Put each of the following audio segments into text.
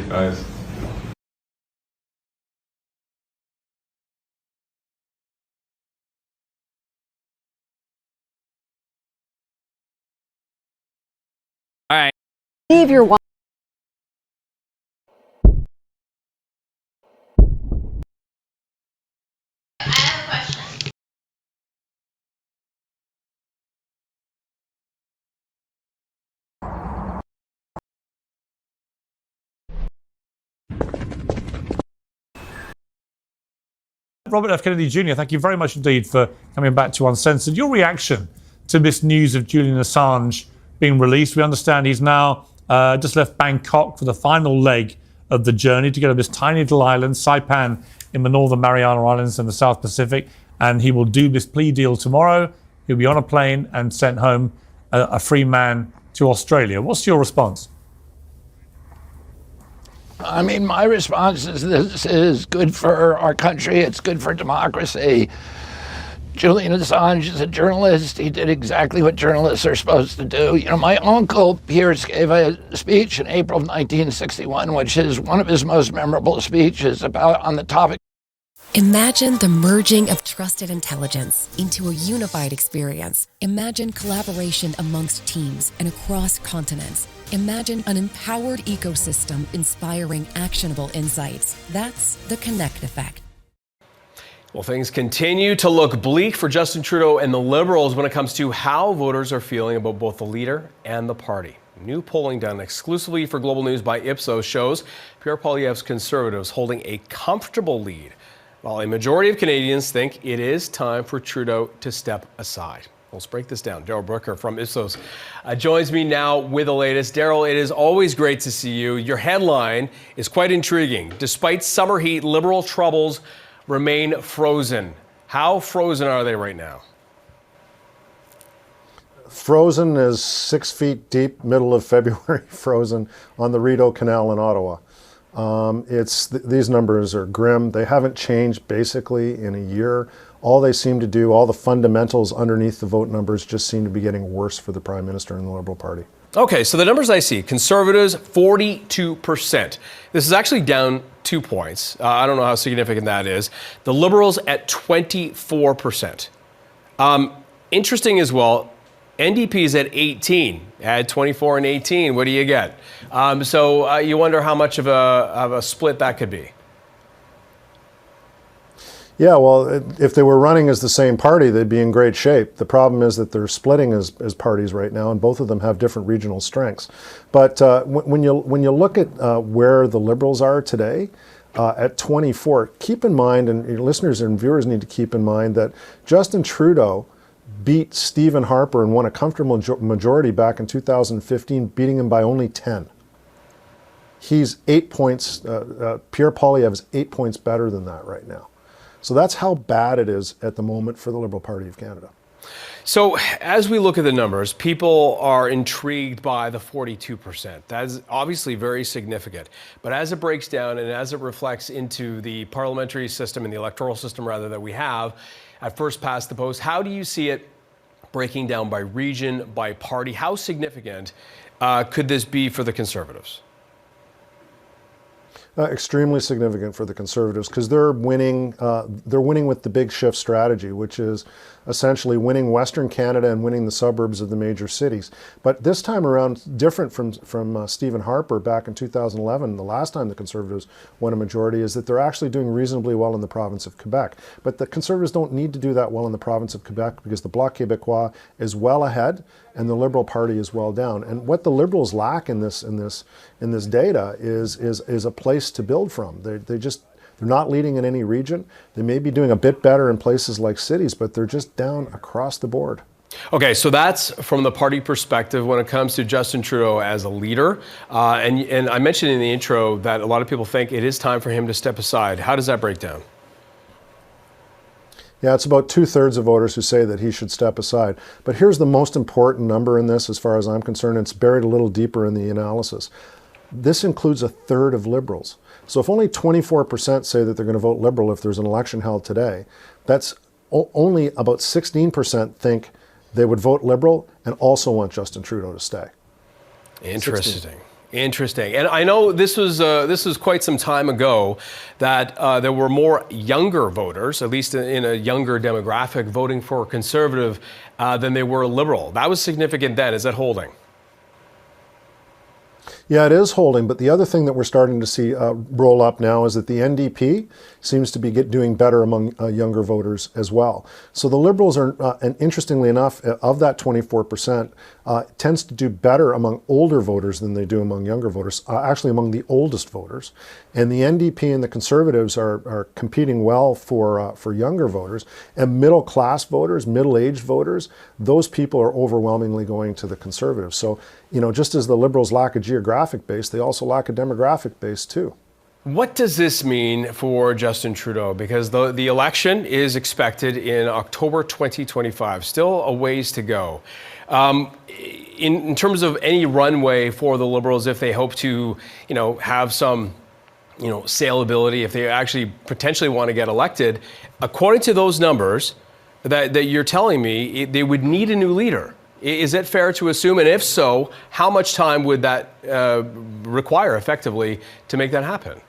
Guys. All right. Leave your I have a question. Robert F. Kennedy Jr., thank you very much indeed for coming back to Uncensored. Your reaction to this news of Julian Assange being released? We understand he's now just left Bangkok for the final leg of the journey to go to this tiny little island, Saipan, in the Northern Mariana Islands in the South Pacific. And he will do this plea deal tomorrow. He'll be on a plane and sent home a free man to Australia. What's your response? I mean, my response is this is good for our country. It's good for democracy. Julian Assange is a journalist. He did exactly what journalists are supposed to do. You know, my uncle Pierce gave a speech in April of 1961, which is one of his most memorable speeches on the topic. Imagine the merging of trusted intelligence into a unified experience. Imagine collaboration amongst teams and across continents. Imagine an empowered ecosystem inspiring actionable insights. That's the Connect effect. Well, things continue to look bleak for Justin Trudeau and the Liberals when it comes to how voters are feeling about both the leader and the party. New polling done exclusively for Global News by Ipsos shows Pierre Poilievre's Conservatives holding a comfortable lead, while a majority of Canadians think it is time for Trudeau to step aside. Let's break this down. Daryl Brooker from Ipsos joins me now with the latest. Daryl, it is always great to see you. Your headline is quite intriguing. Despite summer heat, Liberal troubles remain frozen. How frozen are they right now? Frozen is 6 feet deep, middle of February, frozen on the Rideau Canal in Ottawa. These numbers are grim. They haven't changed basically in a year. All they seem to do, all the fundamentals underneath the vote numbers just seem to be getting worse for the Prime Minister and the Liberal Party. Okay, so the numbers I see, Conservatives, 42%. This is actually down 2 points. I don't know how significant that is. The Liberals at 24%. Interesting as well, NDP is at 18. Add 24 and 18, what do you get? So you wonder how much of a split that could be. Yeah, well, if they were running as the same party, they'd be in great shape. The problem is that they're splitting as parties right now, and both of them have different regional strengths. But when you look at where the Liberals are today, at 24, keep in mind, and your listeners and viewers need to keep in mind, that Justin Trudeau beat Stephen Harper and won a comfortable majority back in 2015, beating him by only 10. He's 8 points, Pierre Poilievre is 8 points better than that right now. So that's how bad it is at the moment for the Liberal Party of Canada. So as we look at the numbers, people are intrigued by the 42%. That is obviously very significant. But as it breaks down and as it reflects into the parliamentary system and the electoral system, rather, that we have at first past the post, how do you see it breaking down by region, by party? How significant could this be for the Conservatives? Extremely significant for the Conservatives because they're winning with the big shift strategy, which is essentially winning Western Canada and winning the suburbs of the major cities. But this time around, different from Stephen Harper back in 2011, the last time the Conservatives won a majority, is that they're actually doing reasonably well in the province of Quebec. But the Conservatives don't need to do that well in the province of Quebec because the Bloc Québécois is well ahead and the Liberal Party is well down. And what the Liberals lack in this data is a place to build from. They're not leading in any region. They may be doing a bit better in places like cities, but they're just down across the board. Okay, so that's from the party perspective when it comes to Justin Trudeau as a leader. And I mentioned in the intro that a lot of people think it is time for him to step aside. How does that break down? Yeah, it's about 2/3 of voters who say that he should step aside. But here's the most important number in this, as far as I'm concerned. It's buried a little deeper in the analysis. This includes a third of Liberals. So if only 24% say that they're going to vote Liberal if there's an election held today, that's only about 16% think they would vote Liberal and also want Justin Trudeau to stay. Interesting. 16. Interesting. And I know this was quite some time ago that there were more younger voters, at least in a younger demographic, voting for Conservative than they were Liberal. That was significant then. Is that holding? Yeah, it is holding, but the other thing that we're starting to see roll up now is that the NDP seems to be doing better among younger voters as well. So the Liberals are, and interestingly enough, of that 24%, tends to do better among older voters than they do among younger voters, actually among the oldest voters. And the NDP and the Conservatives are competing well for younger voters. And middle-class voters, middle-aged voters, those people are overwhelmingly going to the Conservatives. So, you know, just as the Liberals lack a geographic base, they also lack a demographic base too. What does this mean for Justin Trudeau? Because the election is expected in October 2025, still a ways to go. In terms of any runway for the Liberals, if they hope to, you know, have some, you know, saleability, if they actually potentially want to get elected, according to those numbers that you're telling me, they would need a new leader. Is it fair to assume? And if so, how much time would that require effectively to make that happen?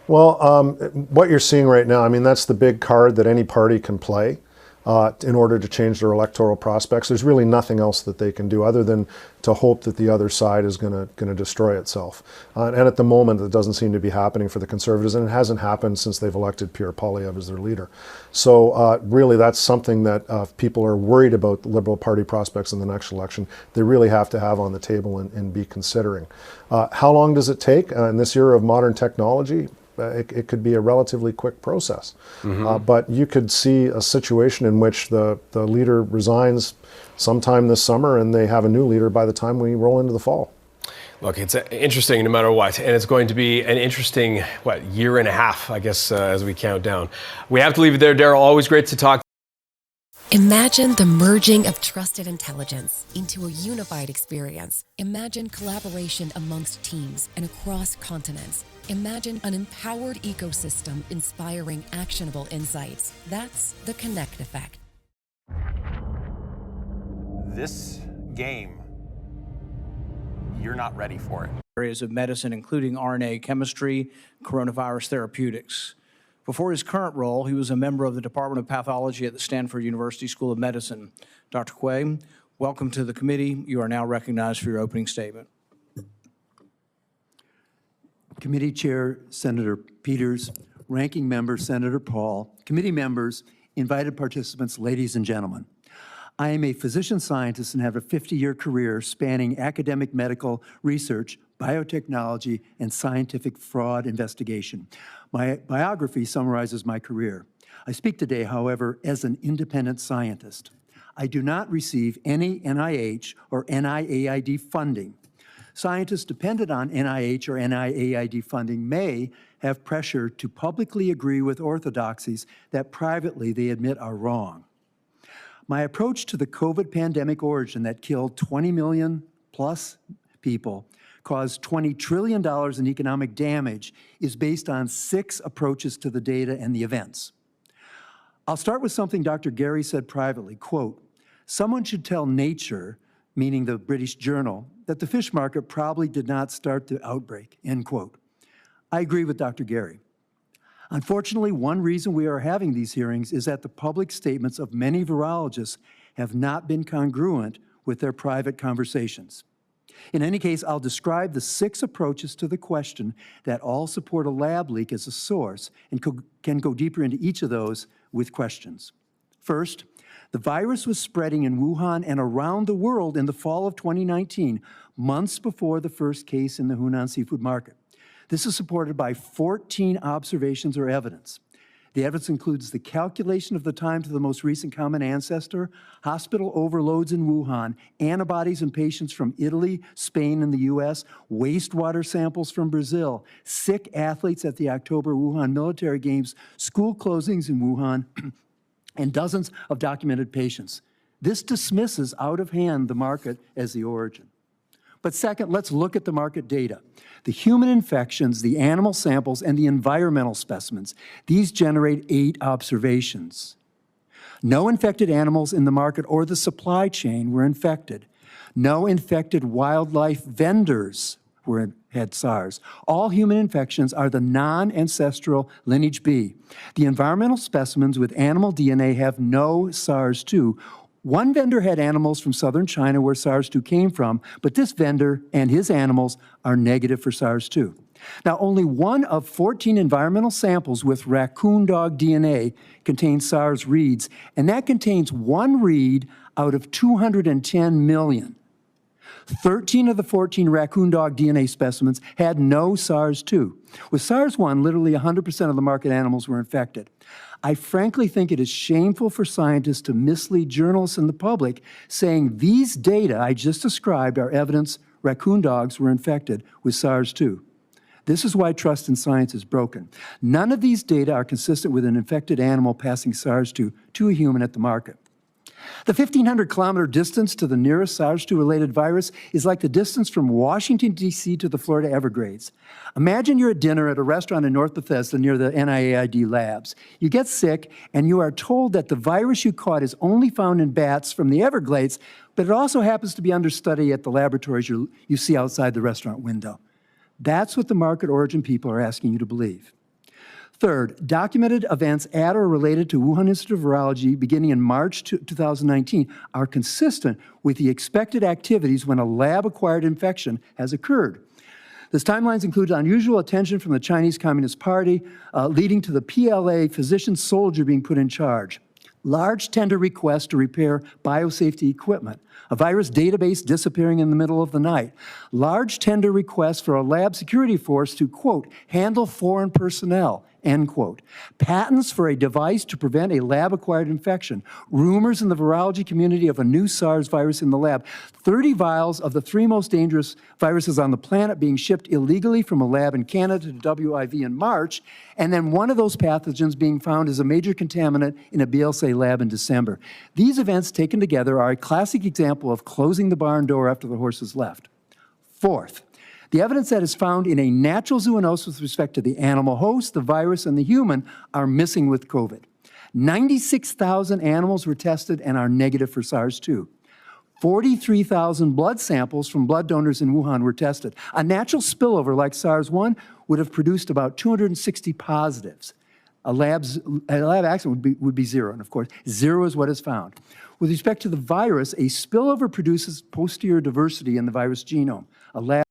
Well, what you're seeing right now, I mean, that's the big card that any party can play in order to change their electoral prospects. There's really nothing else that they can do other than to hope that the other side is going to destroy itself. And at the moment, it doesn't seem to be happening for the Conservatives, and it hasn't happened since they've elected Pierre Poilievre as their leader. So really, that's something that if people are worried about the Liberal Party prospects in the next election, they really have to have on the table and be considering. How long does it take in this era of modern technology? It could be a relatively quick process. But you could see a situation in which the leader resigns sometime this summer and they have a new leader by the time we roll into the fall. Look, it's interesting no matter what, and it's going to be an interesting, year and a half, I guess, as we count down. We have to leave it there, Daryl. Always great to talk. Imagine the merging of trusted intelligence into a unified experience. Imagine collaboration amongst teams and across continents. Imagine an empowered ecosystem inspiring actionable insights. That's the Connect effect. This game, you're not ready for it. Areas of medicine, including RNA chemistry, coronavirus therapeutics. Before his current role, he was a member of the Department of Pathology at the Stanford University School of Medicine. Dr. Quay, welcome to the committee. You are now recognized for your opening statement. Committee Chair Senator Peters, Ranking Member Senator Paul, committee members, invited participants, ladies and gentlemen. I am a physician scientist and have a 50-year career spanning academic medical research, biotechnology, and scientific fraud investigation. My biography summarizes my career. I speak today, however, as an independent scientist. I do not receive any NIH or NIAID funding. Scientists dependent on NIH or NIAID funding may have pressure to publicly agree with orthodoxies that privately they admit are wrong. My approach to the COVID pandemic origin that killed 20 million plus people, caused $20 trillion in economic damage, is based on 6 approaches to the data and the events. I'll start with something Dr. Gary said privately, quote, "Someone should tell Nature," meaning the British journal, "that the fish market probably did not start the outbreak," end quote. I agree with Dr. Gary. Unfortunately, one reason we are having these hearings is that the public statements of many virologists have not been congruent with their private conversations. In any case, I'll describe the 6 approaches to the question that all support a lab leak as a source and can go deeper into each of those with questions. First, the virus was spreading in Wuhan and around the world in the fall of 2019, months before the first case in the Hunan seafood market. This is supported by 14 observations or evidence. The evidence includes the calculation of the time to the most recent common ancestor, hospital overloads in Wuhan, antibodies in patients from Italy, Spain, and the US, wastewater samples from Brazil, sick athletes at the October Wuhan military games, school closings in Wuhan, and dozens of documented patients. This dismisses out of hand the market as the origin. But second, let's look at the market data. The human infections, the animal samples, and the environmental specimens. These generate 8 observations. No infected animals in the market or the supply chain were infected. No infected wildlife vendors had SARS. All human infections are the non-ancestral lineage B. The environmental specimens with animal DNA have no SARS-2. One vendor had animals from southern China where SARS-2 came from, but this vendor and his animals are negative for SARS-2. Now, only 1 of 14 environmental samples with raccoon dog DNA contains SARS reads, and that contains 1 read out of 210 million. 13 of the 14 raccoon dog DNA specimens had no SARS-2. With SARS-1, literally 100% of the market animals were infected. I frankly think it is shameful for scientists to mislead journalists and the public saying these data I just described are evidence raccoon dogs were infected with SARS-2. This is why trust in science is broken. None of these data are consistent with an infected animal passing SARS-2 to a human at the market. The 1,500-kilometer distance to the nearest SARS-2-related virus is like the distance from Washington, D.C. to the Florida Everglades. Imagine you're at dinner at a restaurant in North Bethesda near the NIAID labs. You get sick, and you are told that the virus you caught is only found in bats from the Everglades, but it also happens to be under study at the laboratories you see outside the restaurant window. That's what the market origin people are asking you to believe. Third, documented events at or related to Wuhan Institute of Virology beginning in March 2019 are consistent with the expected activities when a lab-acquired infection has occurred. This timelines include unusual attention from the Chinese Communist Party, leading to the PLA physician soldier being put in charge. Large tender requests to repair biosafety equipment, a virus database disappearing in the middle of the night, large tender requests for a lab security force to, quote, handle foreign personnel, end quote, patents for a device to prevent a lab-acquired infection, rumors in the virology community of a new SARS virus in the lab, 30 vials of the 3 most dangerous viruses on the planet being shipped illegally from a lab in Canada to WIV in March, and then one of those pathogens being found as a major contaminant in a BLC lab in December. These events taken together are a classic example of closing the barn door after the horses left. Fourth, the evidence that is found in a natural zoonosis with respect to the animal host, the virus, and the human are missing with COVID. 96,000 animals were tested and are negative for SARS-2. 43,000 blood samples from blood donors in Wuhan were tested. A natural spillover like SARS-1 would have produced about 260 positives. A lab accident would be 0, and of course, 0 is what is found. With respect to the virus, a spillover produces posterior diversity in the virus genome. A lab